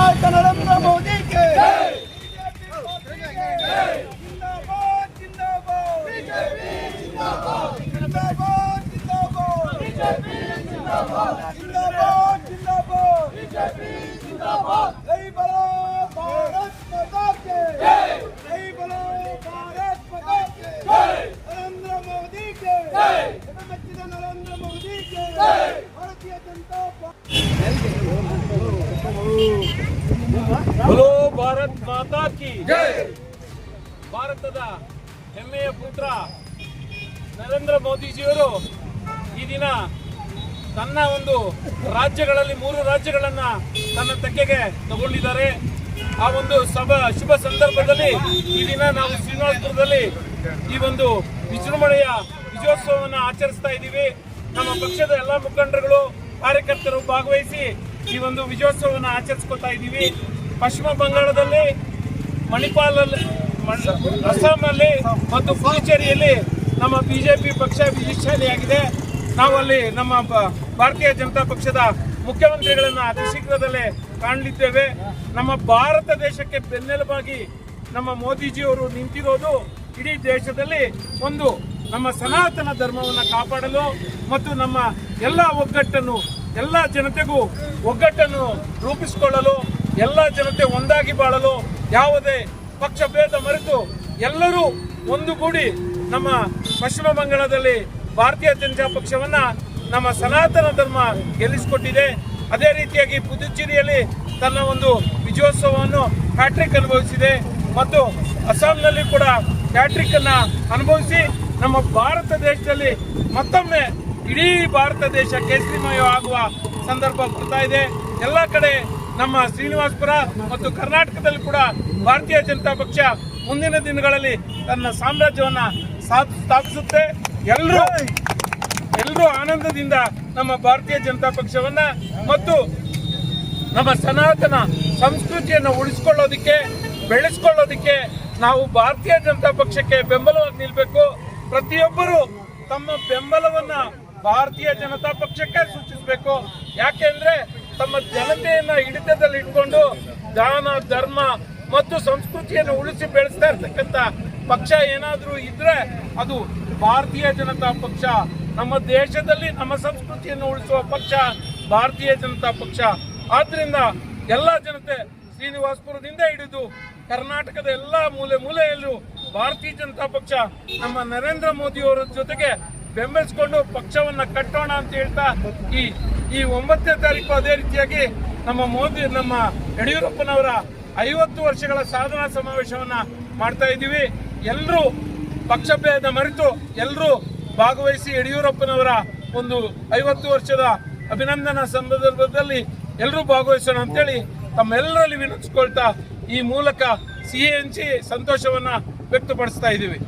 जननायक नरेंद्र मोदी के बोलो भारत माता की जय। ಭಾರತದ ಹೆಮ್ಮೆಯ ಪುತ್ರ ನರೇಂದ್ರ ಮೋದಿಜಿಯವರು ಈ ದಿನ ತನ್ನ ಒಂದು ರಾಜ್ಯಗಳಲ್ಲಿ 3 ರಾಜ್ಯಗಳನ್ನ ತನ್ನ ತೆಕ್ಕೆಗೆ ತಗೊಂಡಿದ್ದಾರೆ. ಆ ಒಂದು ಶುಭ ಸಂದರ್ಭದಲ್ಲಿ ಈ ದಿನ ನಾವು ಶ್ರೀನಿವಾಸಪುರದಲ್ಲಿ ಈ ಒಂದು ವಿಜೃಂಭಣೆಯ ವಿಜಯೋತ್ಸವವನ್ನು ಆಚರಿಸ್ತಾ ಇದ್ದೀವಿ. ನಮ್ಮ ಪಕ್ಷದ ಎಲ್ಲ ಮುಖಂಡರುಗಳು ಕಾರ್ಯಕರ್ತರು ಭಾಗವಹಿಸಿ ಈ ಒಂದು ವಿಜಯೋತ್ಸವವನ್ನು ಆಚರಿಸ್ಕೊತಾ ಇದ್ದೀವಿ. ಪಶ್ಚಿಮ ಬಂಗಾಳದಲ್ಲಿ, ಮಣಿಪಾಲಲ್ಲಿ, ಅಸ್ಸಾಂನಲ್ಲಿ ಮತ್ತು ಪುದುಚೇರಿಯಲ್ಲಿ ನಮ್ಮ ಬಿಜೆಪಿ ಪಕ್ಷ ವಿಜಯಶಾಲಿಯಾಗಿದೆ. ನಾವು ಅಲ್ಲಿ ನಮ್ಮ ಭಾರತೀಯ ಜನತಾ ಪಕ್ಷದ ಮುಖ್ಯಮಂತ್ರಿಗಳನ್ನ ಅತಿ ಶೀಘ್ರದಲ್ಲೇ ಕಾಣಲಿದ್ದೇವೆ. ನಮ್ಮ ಭಾರತ ದೇಶಕ್ಕೆ ಬೆನ್ನೆಲುಬಾಗಿ ನಮ್ಮ ಮೋದಿಜಿಯವರು ನಿಂತಿರೋದು ಇಡೀ ದೇಶದಲ್ಲಿ ಒಂದು ನಮ್ಮ ಸನಾತನ ಧರ್ಮವನ್ನು ಕಾಪಾಡಲು ಮತ್ತು ನಮ್ಮ ಎಲ್ಲ ಒಗ್ಗಟ್ಟನ್ನು, ಎಲ್ಲ ಜನತೆಗೂ ಒಗ್ಗಟ್ಟನ್ನು ರೂಪಿಸಿಕೊಳ್ಳಲು, ಎಲ್ಲ ಜನತೆ ಒಂದಾಗಿ ಬಾಳಲು, ಯಾವುದೇ ಪಕ್ಷ ಭೇದ ಮರೆತು ಎಲ್ಲರೂ ಒಂದುಗೂಡಿ ನಮ್ಮ ಪಶ್ಚಿಮ ಬಂಗಾಳದಲ್ಲಿ ಭಾರತೀಯ ಜನತಾ ಪಕ್ಷವನ್ನ ನಮ್ಮ ಸನಾತನ ಧರ್ಮ ಗೆಲ್ಲಿಸಿಕೊಟ್ಟಿದೆ. ಅದೇ ರೀತಿಯಾಗಿ ಪುದುಚೇರಿಯಲ್ಲಿ ತನ್ನ ಒಂದು ವಿಜಯೋತ್ಸವವನ್ನು ಹ್ಯಾಟ್ರಿಕ್ ಅನುಭವಿಸಿದೆ ಮತ್ತು ಅಸ್ಸಾಂನಲ್ಲಿ ಕೂಡ ಹ್ಯಾಟ್ರಿಕ್ ಅನ್ನ ಅನುಭವಿಸಿ ನಮ್ಮ ಭಾರತ ದೇಶದಲ್ಲಿ ಮತ್ತೊಮ್ಮೆ ಇಡೀ ಭಾರತ ದೇಶ ಕೇಸರಿಮಯ ಆಗುವ ಸಂದರ್ಭ ಬರ್ತಾ ಇದೆ. ಎಲ್ಲ ಕಡೆ ನಮ್ಮ ಶ್ರೀನಿವಾಸಪುರ ಮತ್ತು ಕರ್ನಾಟಕದಲ್ಲಿ ಕೂಡ ಭಾರತೀಯ ಜನತಾ ಪಕ್ಷ ಮುಂದಿನ ದಿನಗಳಲ್ಲಿ ತನ್ನ ಸಾಮ್ರಾಜ್ಯವನ್ನ ಸ್ಥಾಪಿಸುತ್ತೆ. ಎಲ್ಲರೂ ಆನಂದದಿಂದ ನಮ್ಮ ಭಾರತೀಯ ಜನತಾ ಪಕ್ಷವನ್ನ ಮತ್ತು ನಮ್ಮ ಸನಾತನ ಸಂಸ್ಕೃತಿಯನ್ನು ಉಳಿಸಿಕೊಳ್ಳೋದಿಕ್ಕೆ, ಬೆಳೆಸಿಕೊಳ್ಳೋದಿಕ್ಕೆ ನಾವು ಭಾರತೀಯ ಜನತಾ ಪಕ್ಷಕ್ಕೆ ಬೆಂಬಲವಾಗಿ ನಿಲ್ಲಬೇಕು. ಪ್ರತಿಯೊಬ್ಬರು ತಮ್ಮ ಬೆಂಬಲವನ್ನ ಭಾರತೀಯ ಜನತಾ ಪಕ್ಷಕ್ಕೆ ಸೂಚಿಸಬೇಕು. ಯಾಕೆಂದ್ರೆ ತಮ್ಮ ಜನತೆಯನ್ನ ಹಿಡಿತದಲ್ಲಿ ಇಟ್ಕೊಂಡು ದಾನ, ಧರ್ಮ ಮತ್ತು ಸಂಸ್ಕೃತಿಯನ್ನು ಉಳಿಸಿ ಬೆಳೆಸ್ತಾ ಇರ್ತಕ್ಕಂಥ ಪಕ್ಷ ಏನಾದ್ರೂ ಇದ್ರೆ ಅದು ಭಾರತೀಯ ಜನತಾ ಪಕ್ಷ. ನಮ್ಮ ದೇಶದಲ್ಲಿ ನಮ್ಮ ಸಂಸ್ಕೃತಿಯನ್ನು ಉಳಿಸುವ ಪಕ್ಷ ಭಾರತೀಯ ಜನತಾ ಪಕ್ಷ. ಆದ್ರಿಂದ ಎಲ್ಲ ಜನತೆ ಶ್ರೀನಿವಾಸಪುರದಿಂದ ಹಿಡಿದು ಕರ್ನಾಟಕದ ಎಲ್ಲ ಮೂಲೆಯಲ್ಲೂ ಭಾರತೀಯ ಜನತಾ ಪಕ್ಷ ನಮ್ಮ ನರೇಂದ್ರ ಮೋದಿ ಅವರ ಜೊತೆಗೆ ಬೆಂಬಲಿಸಿಕೊಂಡು ಪಕ್ಷವನ್ನ ಕಟ್ಟೋಣ ಅಂತ ಹೇಳ್ತಾ ಈ 9ನೇ ತಾರೀಕು ಅದೇ ರೀತಿಯಾಗಿ ನಮ್ಮ ಯಡಿಯೂರಪ್ಪನವರ 50 ವರ್ಷಗಳ ಸಾಧನಾ ಸಮಾವೇಶವನ್ನ ಮಾಡ್ತಾ ಇದ್ದೀವಿ. ಎಲ್ಲರೂ ಪಕ್ಷ ಭೇದ ಮರೆತು ಎಲ್ಲರೂ ಭಾಗವಹಿಸಿ ಯಡಿಯೂರಪ್ಪನವರ ಒಂದು 50 ವರ್ಷದ ಅಭಿನಂದನಾ ಸಂದರ್ಭದಲ್ಲಿ ಎಲ್ಲರೂ ಭಾಗವಹಿಸೋಣ ಅಂತೇಳಿ ತಮ್ಮೆಲ್ಲರಲ್ಲಿ ವಿನಂತಿಸಿಕೊಳ್ತಾ ಈ ಮೂಲಕ ಸಿಹಿ ಹಂಚಿ ಸಂತೋಷವನ್ನ ವ್ಯಕ್ತಪಡಿಸ್ತಾ ಇದ್ದೀವಿ.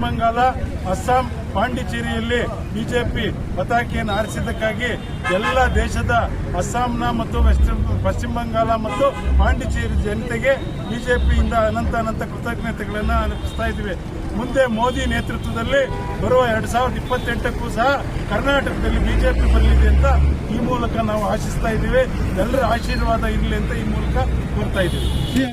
ಬಂಗಾಳ, ಅಸ್ಸಾಂ, ಪಾಂಡಿಚೇರಿಯಲ್ಲಿ ಬಿಜೆಪಿ ಪತಾಕೆಯನ್ನು ಹಾರಿಸಿದ್ದಕ್ಕಾಗಿ ಎಲ್ಲ ದೇಶದ ಅಸ್ಸಾಂನ ಮತ್ತು ಪಶ್ಚಿಮ ಬಂಗಾಳ ಮತ್ತು ಪಾಂಡಿಚೇರಿ ಜನತೆಗೆ ಬಿಜೆಪಿಯಿಂದ ಅನಂತ ಕೃತಜ್ಞತೆಗಳನ್ನು ಅರ್ಪಿಸ್ತಾ ಇದ್ದೀವಿ. ಮುಂದೆ ಮೋದಿ ನೇತೃತ್ವದಲ್ಲಿ ಬರುವ 2028ಕ್ಕೂ ಸಹ ಕರ್ನಾಟಕದಲ್ಲಿ ಬಿಜೆಪಿ ಬರಲಿದೆ ಅಂತ ಈ ಮೂಲಕ ನಾವು ಆಶಿಸ್ತಾ ಇದ್ದೀವಿ. ಎಲ್ಲರ ಆಶೀರ್ವಾದ ಇರಲಿ ಅಂತ ಈ ಮೂಲಕ ಕೋರ್ತಾ ಇದ್ದೀವಿ.